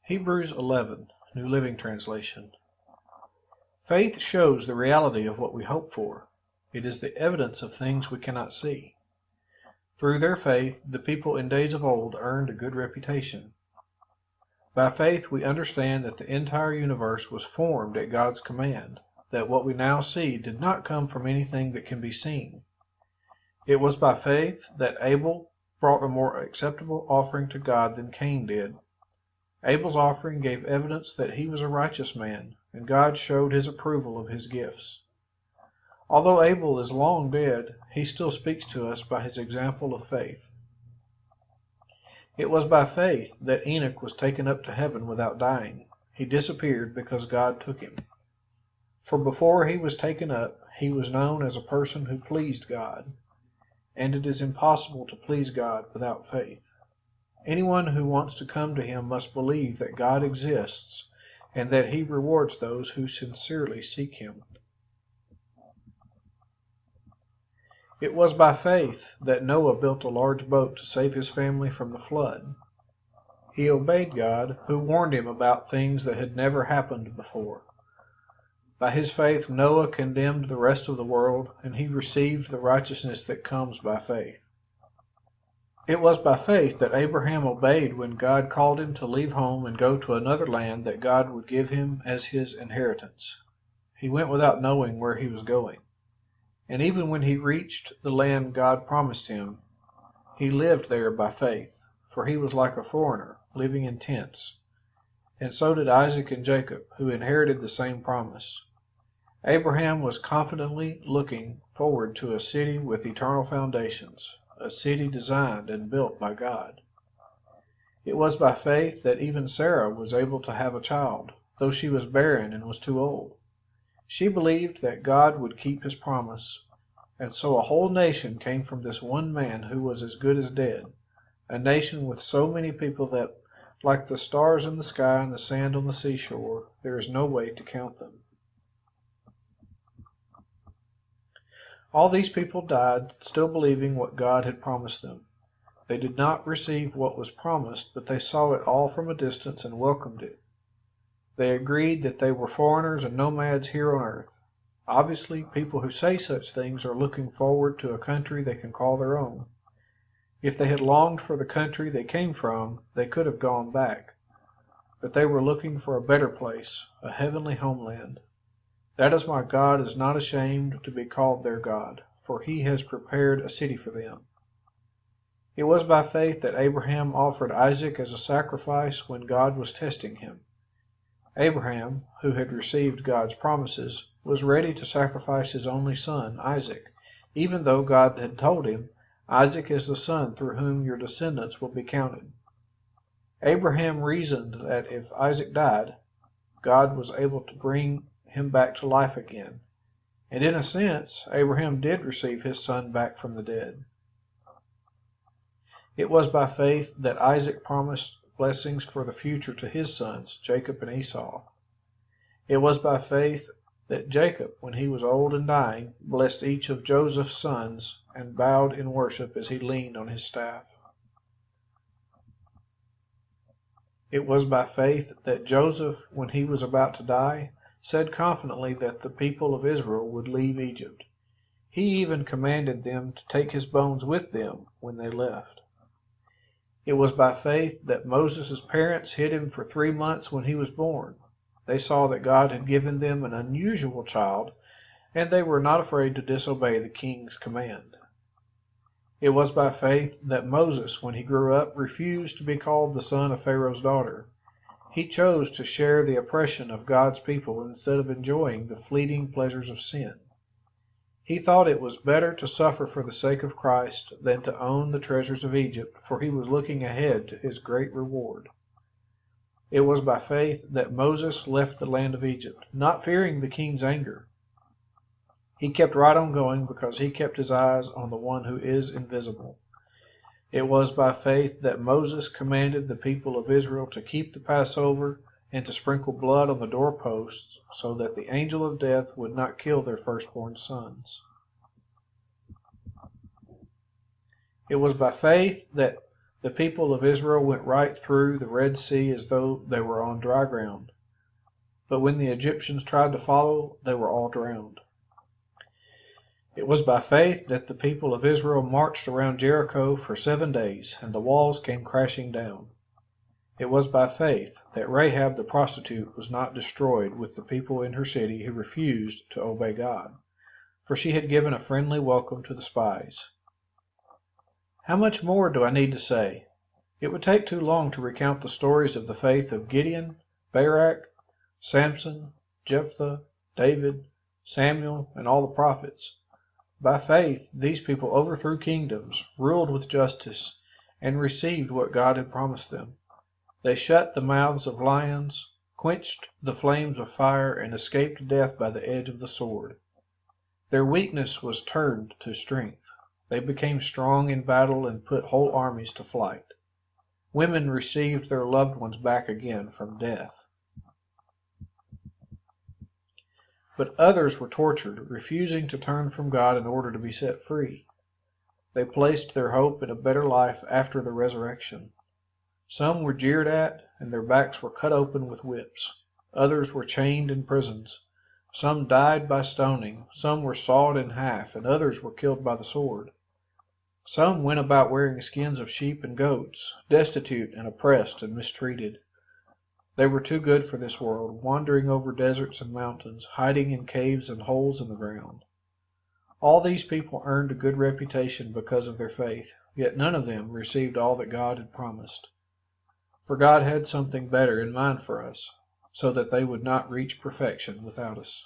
Hebrews 11, New Living Translation. Faith shows the reality of what we hope for. It is the evidence of things we cannot see. Through their faith, the people in days of old earned a good reputation. By faith, we understand that the entire universe was formed at God's command, that what we now see did not come from anything that can be seen. It was by faith that Abel brought a more acceptable offering to God than Cain did. Abel's offering gave evidence that he was a righteous man, and God showed his approval of his gifts. Although Abel is long dead, he still speaks to us by his example of faith. It was by faith that Enoch was taken up to heaven without dying. He disappeared because God took him. For before he was taken up, he was known as a person who pleased God, and it is impossible to please God without faith. Anyone who wants to come to him must believe that God exists and that he rewards those who sincerely seek him. It was by faith that Noah built a large boat to save his family from the flood. He obeyed God, who warned him about things that had never happened before. By his faith, Noah condemned the rest of the world, and he received the righteousness that comes by faith. It was by faith that Abraham obeyed when God called him to leave home and go to another land that God would give him as his inheritance. He went without knowing where he was going. And even when he reached the land God promised him, he lived there by faith, for he was like a foreigner, living in tents. And so did Isaac and Jacob, who inherited the same promise. Abraham was confidently looking forward to a city with eternal foundations, a city designed and built by God. It was by faith that even Sarah was able to have a child, though she was barren and was too old. She believed that God would keep his promise, and so a whole nation came from this one man who was as good as dead, a nation with so many people that, like the stars in the sky and the sand on the seashore, there is no way to count them. All these people died, still believing what God had promised them. They did not receive what was promised, but they saw it all from a distance and welcomed it. They agreed that they were foreigners and nomads here on earth. Obviously, people who say such things are looking forward to a country they can call their own. If they had longed for the country they came from, they could have gone back. But they were looking for a better place, a heavenly homeland. That is why God is not ashamed to be called their God, for he has prepared a city for them. It was by faith that Abraham offered Isaac as a sacrifice when God was testing him. Abraham, who had received God's promises, was ready to sacrifice his only son, Isaac, even though God had told him, "Isaac is the son through whom your descendants will be counted." Abraham reasoned that if Isaac died, God was able to bring him back to life again. And in a sense, Abraham did receive his son back from the dead. It was by faith that Isaac promised blessings for the future to his sons, Jacob and Esau. It was by faith that Jacob, when he was old and dying, blessed each of Joseph's sons and bowed in worship as he leaned on his staff. It was by faith that Joseph, when he was about to die, said confidently that the people of Israel would leave Egypt. He even commanded them to take his bones with them when they left. It was by faith that Moses' parents hid him for 3 months when he was born. They saw that God had given them an unusual child, and they were not afraid to disobey the king's command. It was by faith that Moses, when he grew up, refused to be called the son of Pharaoh's daughter. He chose to share the oppression of God's people instead of enjoying the fleeting pleasures of sin. He thought it was better to suffer for the sake of Christ than to own the treasures of Egypt, for he was looking ahead to his great reward. It was by faith that Moses left the land of Egypt, not fearing the king's anger. He kept right on going because he kept his eyes on the one who is invisible. It was by faith that Moses commanded the people of Israel to keep the Passover and to sprinkle blood on the doorposts so that the angel of death would not kill their firstborn sons. It was by faith that The people of Israel went right through the Red Sea as though they were on dry ground. But when the Egyptians tried to follow, they were all drowned. It was by faith that the people of Israel marched around Jericho for 7 days, and the walls came crashing down. It was by faith that Rahab the prostitute was not destroyed with the people in her city who refused to obey God, for she had given a friendly welcome to the spies. How much more do I need to say? It would take too long to recount the stories of the faith of Gideon, Barak, Samson, Jephthah, David, Samuel, and all the prophets. By faith, these people overthrew kingdoms, ruled with justice, and received what God had promised them. They shut the mouths of lions, quenched the flames of fire, and escaped death by the edge of the sword. Their weakness was turned to strength. They became strong in battle and put whole armies to flight. Women received their loved ones back again from death. But others were tortured, refusing to turn from God in order to be set free. They placed their hope in a better life after the resurrection. Some were jeered at, and their backs were cut open with whips. Others were chained in prisons. Some died by stoning, some were sawed in half, and others were killed by the sword. Some went about wearing skins of sheep and goats, destitute and oppressed and mistreated. They were too good for this world, wandering over deserts and mountains, hiding in caves and holes in the ground. All these people earned a good reputation because of their faith, yet none of them received all that God had promised. For God had something better in mind for us, so that they would not reach perfection without us.